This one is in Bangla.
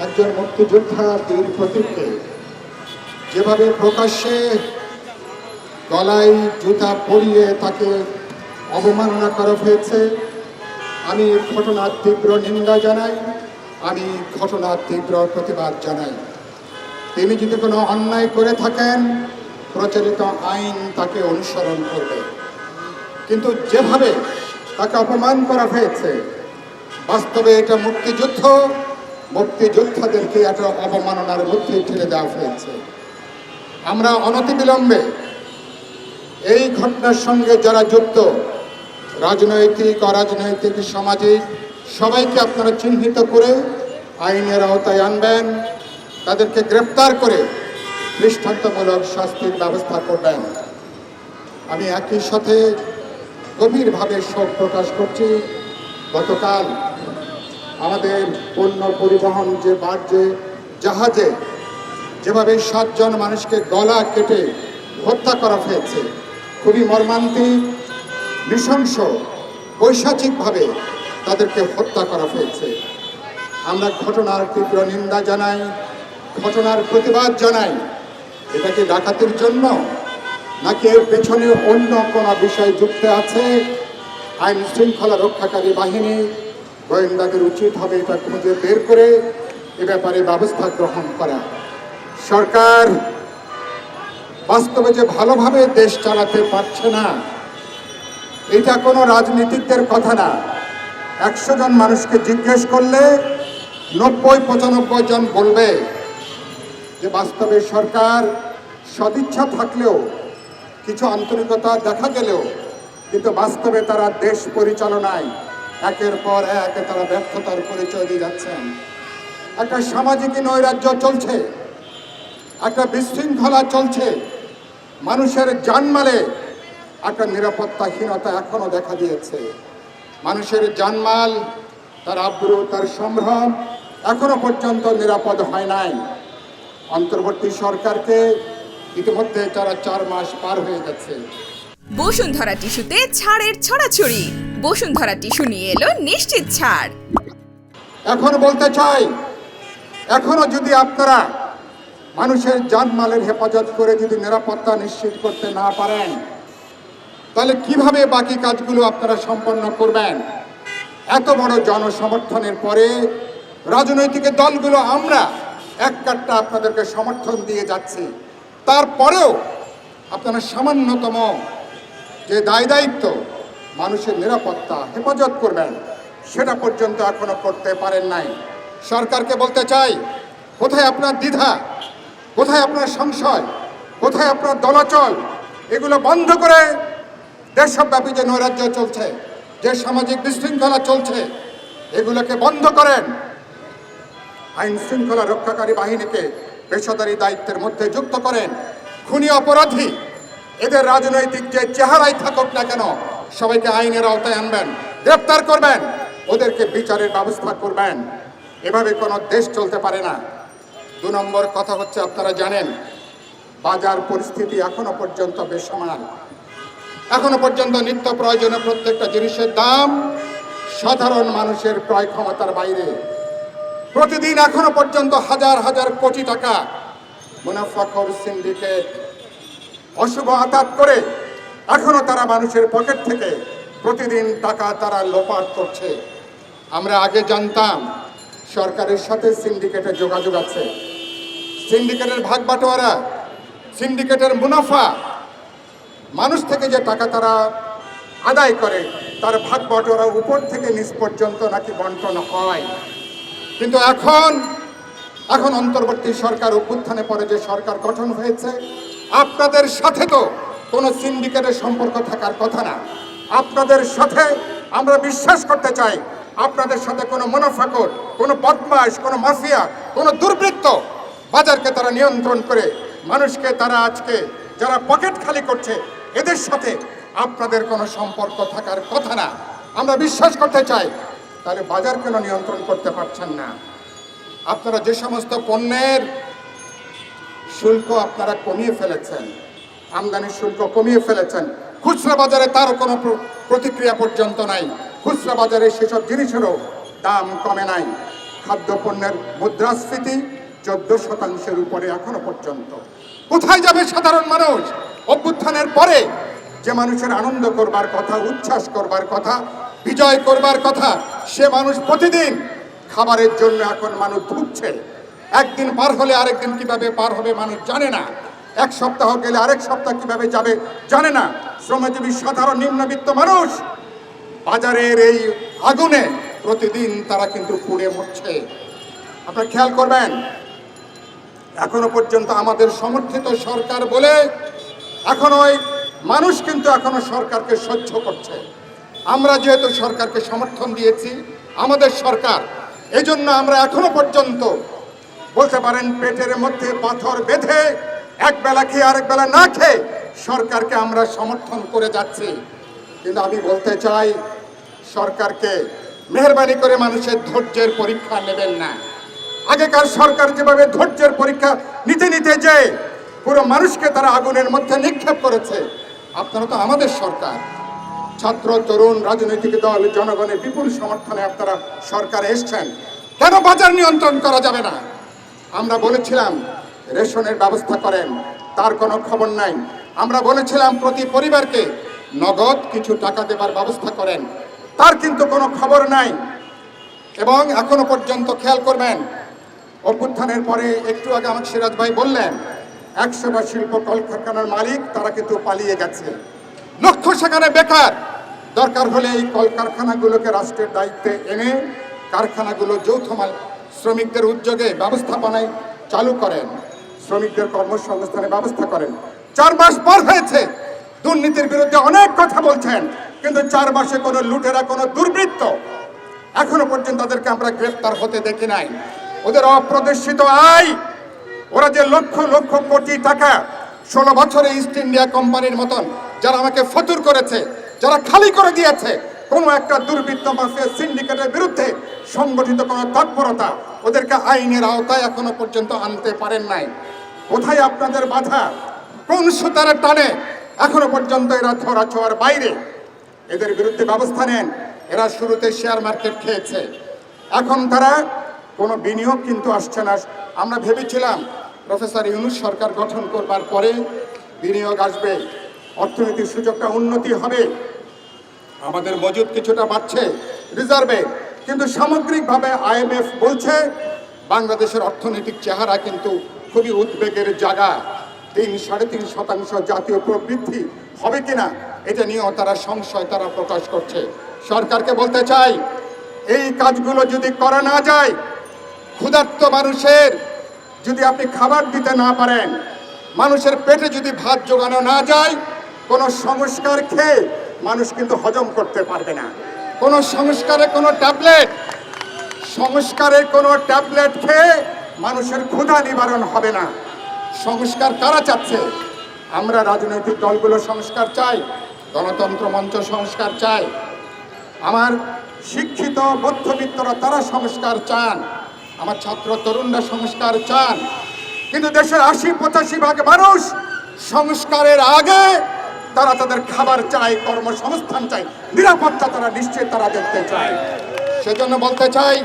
একজন মুক্তিযোদ্ধা বীর প্রতীককে যেভাবে প্রকাশ্যে গলায় জুতা পরিয়ে তাকে অবমাননা করা হয়েছে, আমি ঘটনার তীব্র নিন্দা জানাই, আমি ঘটনার তীব্র প্রতিবাদ জানাই। তিনি যদি কোনো অন্যায় করে থাকেন, প্রচলিত আইন তাকে অনুসরণ করবে, কিন্তু যেভাবে তাকে অপমান করা হয়েছে, বাস্তবে এটা মুক্তিযুদ্ধ, মুক্তিযোদ্ধাদেরকে একটা অবমাননার মধ্যে ঠেলে দেওয়া হয়েছে। আমরা অনতিবিলম্বে এই ঘটনার সঙ্গে যারা যুক্ত, রাজনৈতিক অরাজনৈতিক সামাজিক সবাইকে আপনারা চিহ্নিত করে আইনের আওতায় আনবেন, তাদেরকে গ্রেপ্তার করে দৃষ্টান্তমূলক শাস্তির ব্যবস্থা করবেন। আমি একই সাথে গভীরভাবে শোক প্রকাশ করছি, গতকাল আমাদের পণ্য পরিবহন যে বাণিজ্যে জাহাজে যেভাবে 7 জন মানুষকে গলা কেটে হত্যা করা হয়েছে, খুবই মর্মান্তিক, নৃশংস, পৈশাচিকভাবে তাদেরকে হত্যা করা হয়েছে। আমরা ঘটনার তীব্র নিন্দা জানাই, ঘটনার প্রতিবাদ জানাই। এটা কি ডাকাতির জন্য, নাকি এর পেছনে অন্য কোনো বিষয় যুক্ত আছে? আইন শৃঙ্খলা রক্ষাকারী বাহিনী, গোয়েন্দাদের উচিত হবে এটা খুঁজে বের করে এ ব্যাপারে ব্যবস্থা গ্রহণ করা। সরকার বাস্তবে যে ভালোভাবে দেশ চালাতে পারছে না, এটা কোনো রাজনীতিকদের কথা না। 100 জন মানুষকে জিজ্ঞেস করলে 90-95 জন বলবে যে বাস্তবে সরকার সদিচ্ছা থাকলেও, কিছু আন্তরিকতা দেখা গেলেও, কিন্তু বাস্তবে তারা দেশ পরিচালনায় একের পর এক তারা ব্যর্থতার পরিচয় দিয়ে যাচ্ছেন। একটা সামাজিক নৈরাজ্য চলছে, একটা বিশৃঙ্খলা চলছে, মানুষের জানমালে একটা নিরাপত্তাহীনতা এখনো দেখা দিয়েছে। মানুষের জানমাল, তার আব্রু, তার সম্ভ্রম এখনো পর্যন্ত নিরাপদ হয় নাই। অন্তর্বর্তী সরকারকে ইতিমধ্যে তারা 4 মাস পার হয়ে গেছে। বসুন্ধরা টিস্যুতে ছাড়ের ছড়াছড়ি। বসুন্ধরা টিস্যু নিয়ে এলো নিশ্চিত ছাড়। এখন বলতে চাই, এখনো যদি আপনারা মানুষের জানমালের হেফাজত করে যদি নিরাপত্তা নিশ্চিত করতে না পারেন, তাহলে কিভাবে বাকি কাজগুলো আপনারা সম্পন্ন করবেন? এত বড় জনসমর্থনের পরে রাজনৈতিক দলগুলো আমরা এক কাট্টা আপনাদেরকে সমর্থন দিয়ে যাচ্ছি, তারপরেও আপনারা সামান্যতম যে দায়িত্ব মানুষের নিরাপত্তা হেফাজত করবেন, সেটা পর্যন্ত এখনো করতে পারেন নাই। সরকারকে বলতে চাই, কোথায় আপনার দ্বিধা, কোথায় আপনার সংশয়, কোথায় আপনার দলাচল? এগুলো বন্ধ করে দেশব্যাপী যে নৈরাজ্য চলছে, যে সামাজিক বিশৃঙ্খলা চলছে, এগুলোকে বন্ধ করেন। আইন শৃঙ্খলা রক্ষাকারী বাহিনীকে পেশাদারি দায়িত্বের মধ্যে যুক্ত করেন। খুনি অপরাধী এদের রাজনৈতিক যে চেহারাই থাকুক না কেন, সবাইকে আইনের আওতায় আনবেন, গ্রেপ্তার করবেন, ওদেরকে বিচারের ব্যবস্থা করবেন। এভাবে কোনো দেশ চলতে পারে না। 2 নম্বর কথা হচ্ছে, আপনারা জানেন বাজার পরিস্থিতি এখনো পর্যন্ত বেসামাল। এখনো পর্যন্ত নিত্য প্রয়োজনীয় প্রত্যেকটা জিনিসের দাম সাধারণ মানুষের ক্রয় ক্ষমতার বাইরে। প্রতিদিন এখনো পর্যন্ত হাজার হাজার কোটি টাকা মুনাফাখোর সিন্ডিকেট অশুভ আঘাত করে এখনো তারা মানুষের পকেট থেকে প্রতিদিন টাকা তারা লোপাট করছে। আমরা আগে জানতাম সরকারের সাথে সিন্ডিকেটের যোগাযোগ আছে, সিন্ডিকেটের ভাগ বাটোয়ারা, সিন্ডিকেটের মুনাফা, মানুষ থেকে যে টাকা তারা আদায় করে তার ভাগ বাটোয়ারা উপর থেকে নিচ পর্যন্ত নাকি বন্টন হয়। কিন্তু এখন অন্তর্বর্তী সরকার অভ্যুত্থানে পরে যে সরকার গঠন হয়েছে, আপনাদের সাথে তো কোনো সিন্ডিকেটের সম্পর্ক থাকার কথা না। আপনাদের সাথে আমরা বিশ্বাস করতে চাই, আপনাদের সাথে কোনো মুনাফাখোর, কোনো বদমাশ, কোনো মাফিয়া, কোনো দুর্বৃত্ত বাজারকে তারা নিয়ন্ত্রণ করে মানুষকে তারা আজকে যারা পকেট খালি করছে, এদের সাথে আপনাদের কোনো সম্পর্ক থাকার কথা না। আমরা বিশ্বাস করতে চাই, তাহলে বাজার কেন নিয়ন্ত্রণ করতে পারছেন না? আপনারা যে সমস্ত পণ্যের শুল্ক আপনারা কমিয়ে ফেলেছেন, আমদানি শুল্ক কমিয়ে ফেলেছেন, খুচরা বাজারে তার কোনো প্রতিক্রিয়া পর্যন্ত নাই। খুচরা বাজারে সেসব জিনিসেরও দাম কমে নাই। খাদ্যপণ্যের মুদ্রাস্ফীতি 14% উপরে এখনো পর্যন্ত। কোথায় যাবে সাধারণ মানুষ? অভ্যুত্থানের পরে যে মানুষের আনন্দ করবার কথা, উচ্ছ্বাস করবার কথা, বিজয় করবার কথা, সে মানুষ প্রতিদিন খাবারের জন্য এখন মানুষ ভুগছে। একদিন পার হলে আরেকদিন কিভাবে পার হবে মানুষ জানে না। এক সপ্তাহ গেলে আরেক সপ্তাহ কিভাবে যাবে জানে না। শ্রমজীবী সাধারণ নিম্নবিত্ত মানুষ বাজারের এই আগুনে প্রতিদিন তারা কিন্তু পুড়ে মরছে। আপনারা খেয়াল করবেন, এখনো পর্যন্ত আমাদের সমর্থিত সরকার বলে এখনো ওই মানুষ কিন্তু এখনো সরকারকে সহ্য করছে। আমরা যেহেতু সরকারকে সমর্থন দিয়েছি, আমাদের সরকার, এজন্য আমরা এখনো পর্যন্ত বলতে পারেন পেটের মধ্যে পাথর বেঁধে এক বেলা খেয়ে আরেক বেলা না খেয়ে সরকারকে আমরা সমর্থন করে যাচ্ছি। কিন্তু আমি বলতে চাই, সরকারকে মেহেরবানি করে মানুষের ধৈর্যের পরীক্ষা নেবেন না। আগেকার সরকার যেভাবে ধৈর্যের পরীক্ষা নিতে নিতে যে পুরো মানুষকে তারা আগুনের মধ্যে নিক্ষেপ করেছে, আপনারা তো আমাদের সরকার, ছাত্র তরুণ রাজনৈতিক দল জনগণের বিপুল সমর্থনে আপনারা সরকারে এসছেন, কেন বাজার নিয়ন্ত্রণ করা যাবে না? আমরা বলেছিলাম রেশনের ব্যবস্থা করেন, তার কোনো খবর নাই। আমরা বলেছিলাম প্রতি পরিবারকে নগদ কিছু টাকা দেবার ব্যবস্থা করেন, তার কিন্তু কোনো খবর নাই। এবং এখনো পর্যন্ত খেয়াল করবেন, অভ্যুত্থানের পরে একটু আগে আমাকে সিরাজ ভাই বললেন 100টা শিল্প কলকারখানার মালিক তারা কিন্তু পালিয়ে গেছে, লক্ষ সেখানে বেকার। দরকার হলে এই কলকারখানাগুলোকে রাষ্ট্রের দায়িত্বে এনে কারখানাগুলো যৌথ শ্রমিকদের উদ্যোগে ব্যবস্থাপনায় চালু করেন, শ্রমিকদের কর্মসংস্থানের ব্যবস্থা করেন। 4 মাস পর হয়েছে, দুর্নীতির বিরুদ্ধে অনেক কথা বলছেন, কিন্তু 4 মাসে কোনো লুটেরা, কোনো দুর্বৃত্ত এখনো পর্যন্ত তাদেরকে আমরা গ্রেফতার হতে দেখি নাই। ওদের অপ্রদর্শিত আয়, ওরা যে লক্ষ লক্ষ কোটি টাকা 16 বছরে ইস্ট ইন্ডিয়া কোম্পানির মতন যারা আমাকে ফতুর করেছে, যারা খালি করে দিয়েছে, কোনো একটা দুর্বৃত্ত মাফিয়া সিন্ডিকেটের বিরুদ্ধে সংগঠিত কোনো তৎপরতা ওদেরকে আইনের আওতায় এখনো পর্যন্ত আনতে পারেন নাই। কোথায় আপনাদের বাধা? কোন সুতার টানে এখনো পর্যন্ত এরা ধরা ছোঁয়ার বাইরে? এদের বিরুদ্ধে ব্যবস্থা নেন। এরা শুরুতে শেয়ার মার্কেট খেয়েছে, এখন তারা কোনো বিনিয়োগ কিন্তু আসছে না। আমরা ভেবেছিলাম প্রফেসর ইউনূস সরকার গঠন করবার পরে বিনিয়োগ আসবে, অর্থনীতির সুযোগটা উন্নতি হবে, আমাদের মজুদ কিছুটা বাড়ছে রিজার্ভে। কিন্তু সামগ্রিকভাবে IMF বলছে বাংলাদেশের অর্থনৈতিক চেহারা কিন্তু খুবই উদ্বেগের জায়গা। 3-3.5% জাতীয় প্রবৃদ্ধি হবে কিনা এটা নিয়েও তারা সংশয় তারা প্রকাশ করছে। সরকারকে বলতে চাই, এই কাজগুলো যদি করা না যায়, ক্ষুধার্ত মানুষের যদি আপনি খাবার দিতে না পারেন, মানুষের পেটে যদি ভাত জোগানো না যায়, কোনো সংস্কার খেয়ে মানুষ কিন্তু হজম করতে পারবে না। কোনো সংস্কারের কোনো ট্যাবলেট খেয়ে মানুষের ক্ষুধা নিবারণ হবে না। সংস্কার কারা চাচ্ছে? আমরা রাজনৈতিক দলগুলো সংস্কার চাই, গণতন্ত্র মঞ্চ সংস্কার চাই, আমার শিক্ষিত মধ্যবিত্তরা তারা সংস্কার চান, আমার ছাত্র তরুণরা সংস্কার চান। কিন্তু দেশের 80-85 ভাগ মানুষ সংস্কারের আগে তারা তাদের খাবার চায়, কর্মসংস্থান চায়, নিরাপত্তা তারা নিশ্চয়ই তারা দেখতে চায়। সেজন্য বলতে চাই,